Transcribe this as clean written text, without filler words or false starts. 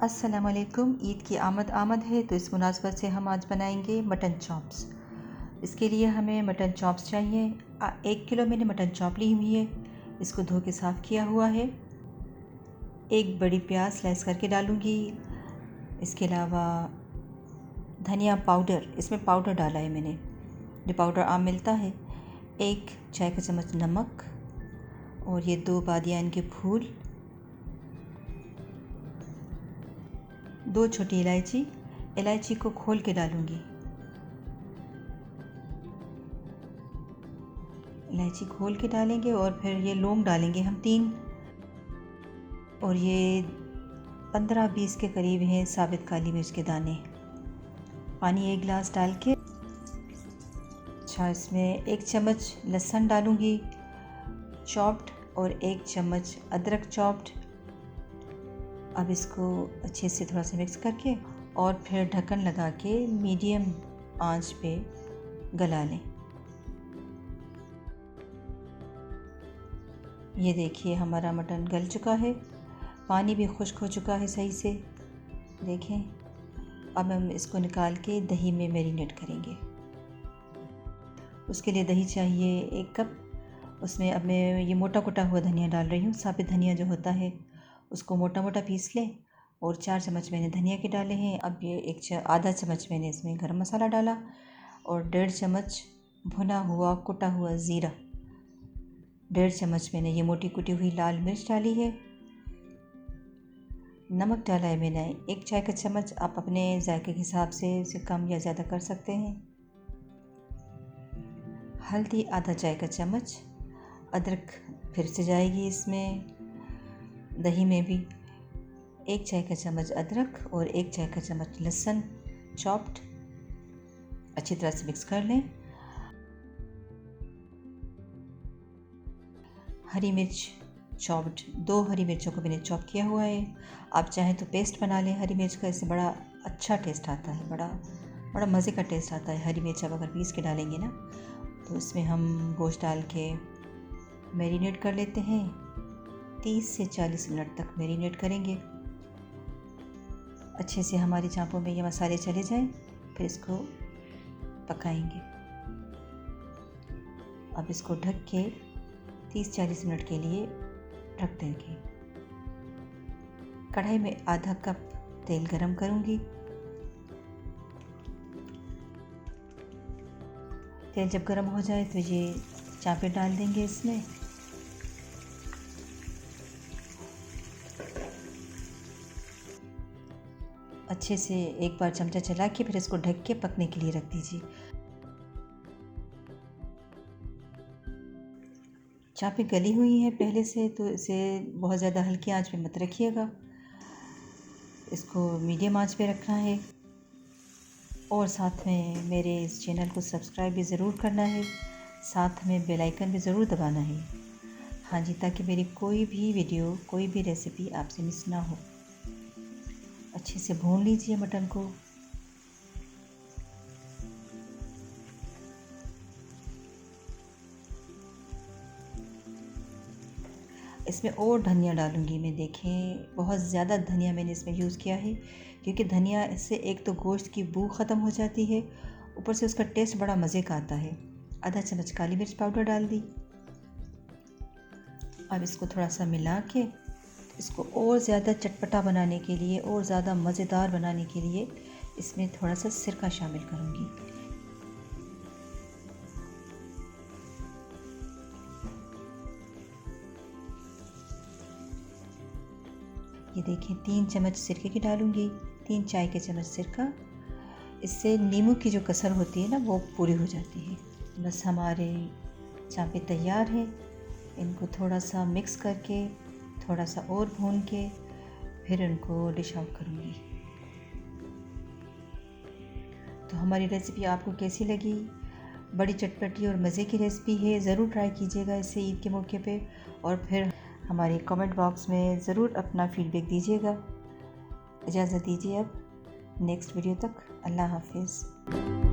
अस्सलाम वालेकुम। ईद की आमद आमद है, तो इस मुनासबत से हम आज बनाएंगे मटन चॉप्स। इसके लिए हमें मटन चॉप्स चाहिए। 1 किलो मैंने मटन चॉप ली हुई है, इसको धो के साफ़ किया हुआ है। एक बड़ी प्याज स्लाइस करके डालूँगी। इसके अलावा धनिया पाउडर, इसमें पाउडर डाला है मैंने, जो पाउडर आम मिलता है। 1 चाय का चम्मच नमक और ये 2 बादियान के फूल, 2 छोटी इलायची। इलायची को खोल के डालूंगी। इलायची खोल के डालेंगे और फिर ये लौंग डालेंगे हम 3, और ये 15-20 के करीब हैं साबित काली मिर्च के दाने। पानी 1 गिलास डाल के, अच्छा, इसमें 1 चम्मच लहसुन डालूंगी चॉप्ड और 1 चम्मच अदरक चॉप्ड। अब इसको अच्छे से थोड़ा सा मिक्स करके और फिर ढक्कन लगा के मीडियम आंच पे गला लें। ये देखिए हमारा मटन गल चुका है, पानी भी खुश्क हो चुका है सही से, देखें। अब हम इसको निकाल के दही में मैरिनेट करेंगे। उसके लिए दही चाहिए 1 कप। उसमें अब मैं ये मोटा कोटा हुआ धनिया डाल रही हूँ। साबित धनिया जो होता है उसको मोटा मोटा पीस लें, और 4 चम्मच मैंने धनिया के डाले हैं। अब ये आधा चम्मच मैंने इसमें गरम मसाला डाला, और 1.5 चम्मच भुना हुआ कुटा हुआ ज़ीरा, 1.5 चम्मच मैंने ये मोटी कुटी हुई लाल मिर्च डाली है। नमक डाला है मैंने 1 चाय का चम्मच। आप अपने जायके के हिसाब से इसे कम या ज़्यादा कर सकते हैं। हल्दी आधा चाय का चम्मच। अदरक फिर से जाएगी इसमें, दही में भी 1 चाय का चम्मच अदरक और 1 चाय का चम्मच लहसुन चॉप्ड। अच्छी तरह से मिक्स कर लें। हरी मिर्च चॉप्ड, 2 हरी मिर्चों को मैंने चॉप किया हुआ है। आप चाहें तो पेस्ट बना लें हरी मिर्च का, इससे बड़ा अच्छा टेस्ट आता है, बड़ा मज़े का टेस्ट आता है हरी मिर्च आप अगर पीस के डालेंगे ना। तो इसमें हम गोश्त डाल के मैरिनेट कर लेते हैं। 30 से 40 मिनट तक मैरिनेट करेंगे। अच्छे से हमारी चाँपों में ये मसाले चले जाएं, फिर इसको पकाएंगे। अब इसको ढक के 30-40 मिनट के लिए रख देंगे। कढ़ाई में आधा कप तेल गरम करूंगी। तेल जब गरम हो जाए तो ये चाँपें डाल देंगे इसमें। अच्छे से एक बार चमचा चला के फिर इसको ढक के पकने के लिए रख दीजिए। चाँपें गली हुई हैं पहले से, तो इसे बहुत ज़्यादा हल्की आंच पे मत रखिएगा, इसको मीडियम आंच पे रखना है। और साथ में मेरे इस चैनल को सब्सक्राइब भी ज़रूर करना है, साथ में बेल आइकन भी ज़रूर दबाना है। हाँ जी, ताकि मेरी कोई भी वीडियो, कोई भी रेसिपी आपसे मिस ना हो। अच्छे से भून लीजिए मटन को। इसमें और धनिया डालूंगी मैं, देखें बहुत ज़्यादा धनिया मैंने इसमें यूज़ किया है, क्योंकि धनिया से एक तो गोश्त की बू ख़त्म हो जाती है, ऊपर से उसका टेस्ट बड़ा मज़े का आता है। आधा चम्मच काली मिर्च पाउडर डाल दी। अब इसको थोड़ा सा मिला के इसको और ज़्यादा चटपटा बनाने के लिए और ज़्यादा मज़ेदार बनाने के लिए इसमें थोड़ा सा सिरका शामिल करूँगी। ये देखें 3 चम्मच सिरके की डालूँगी, 3 चाय के चम्मच सिरका। इससे नींबू की जो कसर होती है ना वो पूरी हो जाती है। बस हमारे चाँपें तैयार हैं। इनको थोड़ा सा मिक्स करके थोड़ा सा और भून के फिर इनको डिश आउट करूँगी। तो हमारी रेसिपी आपको कैसी लगी? बड़ी चटपटी और मज़े की रेसिपी है, ज़रूर ट्राई कीजिएगा इसे ईद के मौके पे, और फिर हमारे कमेंट बॉक्स में ज़रूर अपना फीडबैक दीजिएगा। इजाज़त दीजिए अब नेक्स्ट वीडियो तक। अल्लाह हाफिज़।